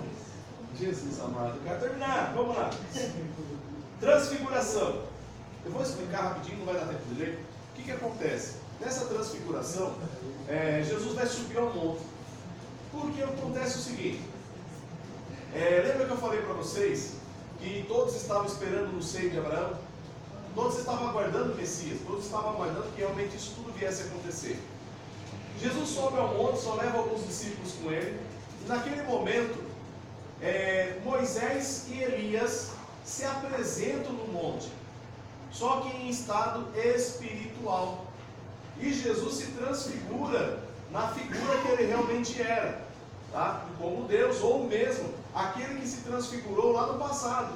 Jesus amado, eu quero terminar. Vamos lá. Transfiguração. Eu vou explicar rapidinho, não vai dar tempo de ler. O que acontece? Nessa transfiguração, Jesus vai subir ao monte. Porque acontece o seguinte. Lembra que eu falei para vocês que todos estavam esperando no seio de Abraão? Todos estavam aguardando o Messias. Todos estavam aguardando que realmente isso tudo viesse a acontecer. Jesus sobe ao monte, só leva alguns discípulos com ele. E naquele momento, Moisés e Elias se apresentam no monte, só que em estado espiritual. E Jesus se transfigura na figura que ele realmente era, tá? Como Deus, ou mesmo aquele que se transfigurou lá no passado.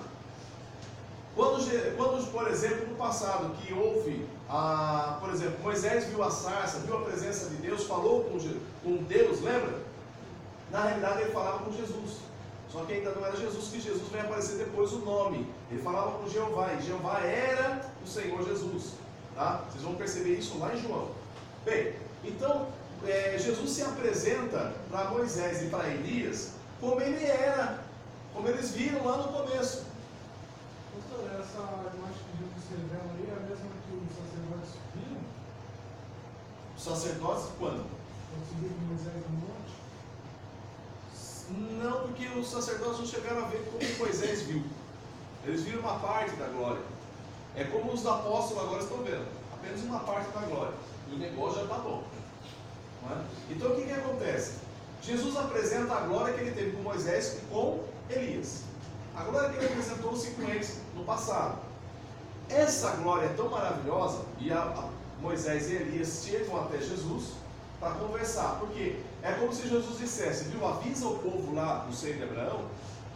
Quando, por exemplo, no passado, que houve, por exemplo, Moisés viu a sarça, viu a presença de Deus, falou com Deus, lembra? Na realidade ele falava com Jesus. Só que ainda não era Jesus, que Jesus vai aparecer depois o nome. Ele falava com Jeová, e Jeová era o Senhor Jesus. Tá? Vocês vão perceber isso lá em João. Bem, então, Jesus se apresenta para Moisés e para Elias como ele era, como eles viram lá no começo. Pastor, essa imagem que Jesus revela aí é a mesma que os sacerdotes viram? Os sacerdotes quando? Quando subiram com Moisés no monte? Não, porque os sacerdotes não chegaram a ver como Moisés viu. Eles viram uma parte da glória. É como os apóstolos agora estão vendo. Apenas uma parte da glória. E o negócio já está bom. Não é? Então o que acontece? Jesus apresenta a glória que ele teve com Moisés e com Elias. A glória que ele apresentou-se com eles no passado. Essa glória é tão maravilhosa, e Moisés e Elias chegam até Jesus para conversar. Por quê? É como se Jesus dissesse, viu, avisa o povo lá no seio de Abraão,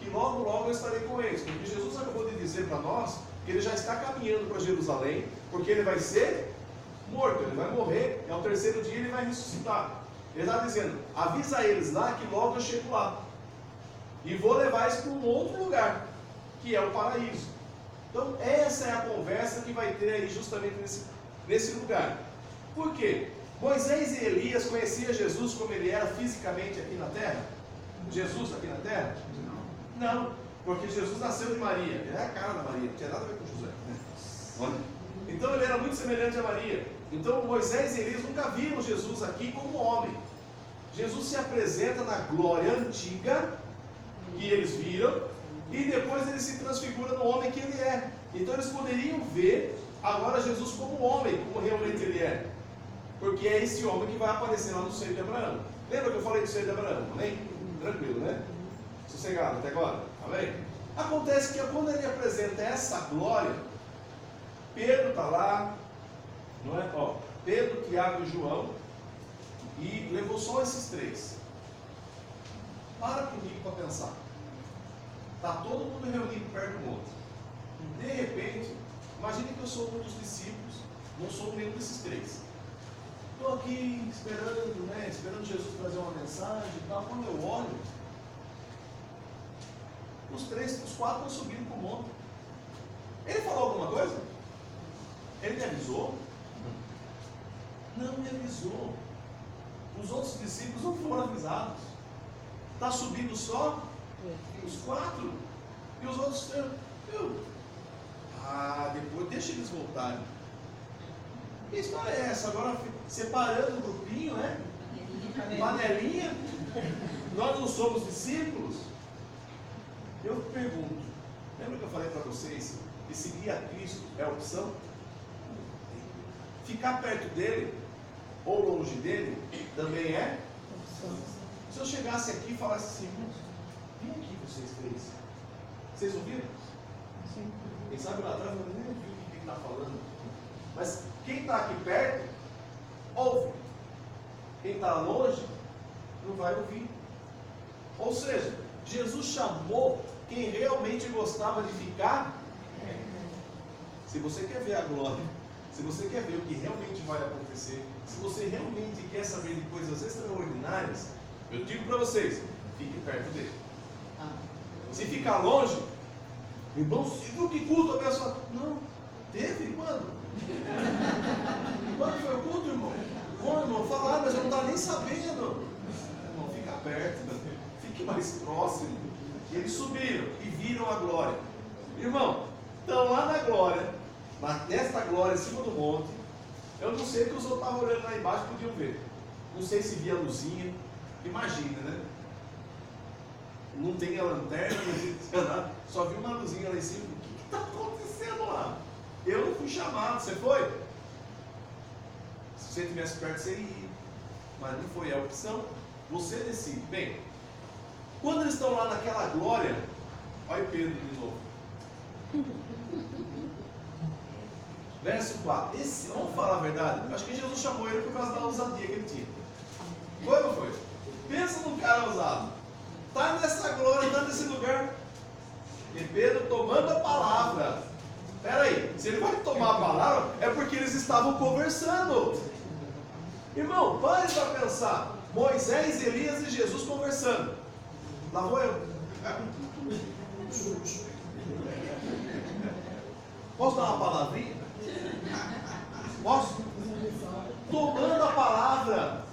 que logo, logo eu estarei com eles. Porque Jesus acabou de dizer para nós que ele já está caminhando para Jerusalém, porque ele vai ser morto, ele vai morrer, e ao terceiro dia ele vai ressuscitar. Ele está dizendo, avisa eles lá que logo eu chego lá. E vou levar eles para um outro lugar, que é o paraíso. Então essa é a conversa que vai ter aí justamente nesse lugar. Por quê? Moisés e Elias conheciam Jesus como ele era fisicamente aqui na terra? Jesus aqui na terra? Não, porque Jesus nasceu de Maria, ele é a cara da Maria, não tinha nada a ver com José, né? Então ele era muito semelhante a Maria. Então Moisés e Elias nunca viram Jesus aqui como homem. Jesus se apresenta na glória antiga que eles viram, e depois ele se transfigura no homem que ele é. Então eles poderiam ver agora Jesus como homem, como realmente ele é. Porque é esse homem que vai aparecer lá no seio de Abraão. Lembra que eu falei do seio de Abraão? Amém? Tranquilo, né? Sossegado até agora? Amém? Acontece que quando ele apresenta essa glória, Pedro está lá, não é? Ó, Pedro, Tiago e João, e levou só esses três. Para comigo para pensar. Está todo mundo reunido perto do monte. De repente, imagine que eu sou um dos discípulos, não sou nenhum desses três. Estou aqui esperando, né? Esperando Jesus trazer uma mensagem e tal. Quando eu olho, os quatro estão subindo para o monte. Ele falou alguma coisa? Ele me avisou? Não me avisou. Os outros discípulos não foram avisados. Está subindo só os quatro. E os outros estão. Depois deixa eles voltarem. Que história é essa? Agora separando o grupinho, né? Panelinha. Nós não somos discípulos. Eu pergunto, lembra que eu falei para vocês que seguir a Cristo é opção? Ficar perto dele ou longe dele também é opção. Se eu chegasse aqui e falasse assim, vem aqui, Vocês ouviram? Sim. Quem sabe lá atrás nem viu o que está falando. Mas quem está aqui perto, ouve. Quem está longe, não vai ouvir. Ou seja, Jesus chamou quem realmente gostava de ficar. Se você quer ver a glória, se você quer ver o que realmente vai acontecer, se você realmente quer saber de coisas extraordinárias, eu digo para vocês, fique perto dele. Se ficar longe, irmão, você viu que culto a pessoa? Não, teve? Quando? Quando foi o culto, irmão? Bom, irmão, falaram, mas eu não estava nem sabendo. Irmão, fica perto, fique mais próximo. E eles subiram e viram a glória. Irmão, estão lá na glória, nesta glória em cima do monte. Eu não sei o que os outros estavam olhando lá embaixo, podiam ver. Não sei se via a luzinha. Imagina, né? Não tem a lanterna, não tem nada. Só vi uma luzinha lá em cima. O que está acontecendo lá? Eu não fui chamado, você foi? Se você estivesse perto, você ia. Mas não foi a opção. Você decide. Bem, quando eles estão lá naquela glória, olha Pedro de novo. Verso 4. Vamos falar a verdade? Acho que Jesus chamou ele por causa da ousadia que ele tinha. Foi ou não foi? Pensa num cara ousado. Está nessa glória, está nesse lugar. E Pedro tomando a palavra. Espera aí, se ele vai tomar a palavra, é porque eles estavam conversando. Irmão, pare para pensar. Moisés, Elias e Jesus conversando. Lá vou eu. Posso dar uma palavrinha? Posso? Tomando a palavra.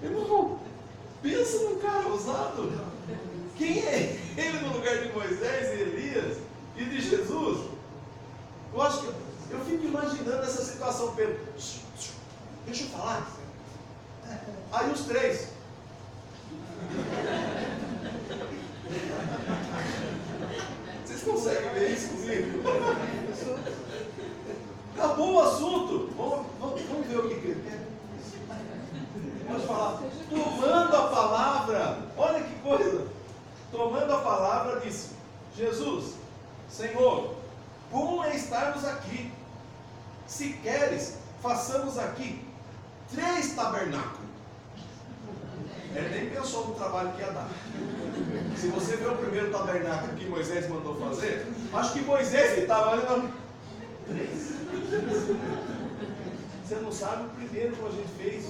Irmão, pensa num cara ousado. Quem é ele no lugar de Moisés e Elias e de Jesus? Eu acho que eu fico imaginando essa situação, Pedro. Deixa eu falar. Aí os três. Vocês conseguem ver isso comigo? Acabou o assunto. Vamos ver o que ele quer. Pode falar. Tomando a palavra. Olha que coisa. Tomando a palavra, disse: Jesus, Senhor, bom é estarmos aqui. Se queres, façamos aqui 3 tabernáculos. Ele nem pensou no trabalho que ia dar. Se você ver o primeiro tabernáculo que Moisés mandou fazer, acho que Moisés estava olhando. 3. Você não sabe o primeiro que a gente fez.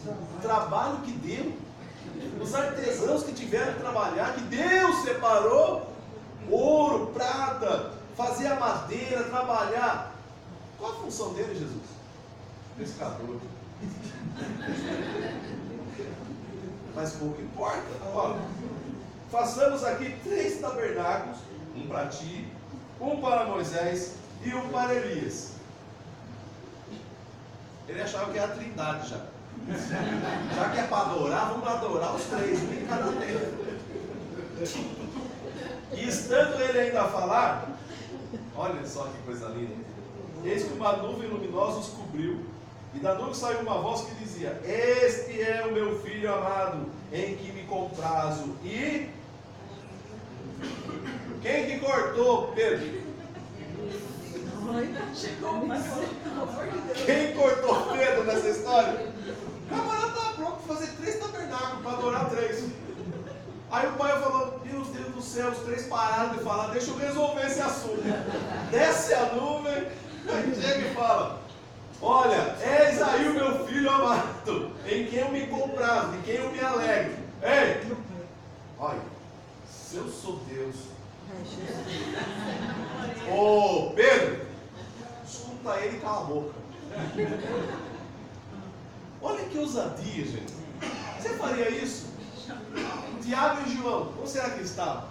O trabalho que deu. Os artesãos que tiveram que trabalhar, que Deus separou. Ouro, prata, fazer a madeira, trabalhar. Qual a função dele, Jesus? Pescador. Mas pouco importa. Olha, façamos aqui 3 tabernáculos, um para ti, um para Moisés e um para Elias. Ele achava que era a trindade já. Já que é para adorar, vamos adorar os 3, um em cada tempo. E estando ele ainda a falar, olha só que coisa linda. Eis que uma nuvem luminosa os cobriu. E da nuvem saiu uma voz que dizia: Este é o meu filho amado, em que me comprazo. E quem que cortou, Pedro? Quem cortou Pedro nessa história? O camarada estava pronto para fazer 3 tabernáculos, para adorar 3. Aí o pai falou: Meu Deus do céu, os 3 pararam de falar, deixa eu resolver esse assunto. Desce a nuvem, chega e fala: Olha, eis aí o meu filho amado, em quem eu me comprazo, em quem eu me alegro. Ei, olha, se eu sou Deus. Ô Pedro, escuta ele e cala a boca. Olha que ousadia, gente. Você faria isso? Tiago e João, onde será que eles estavam?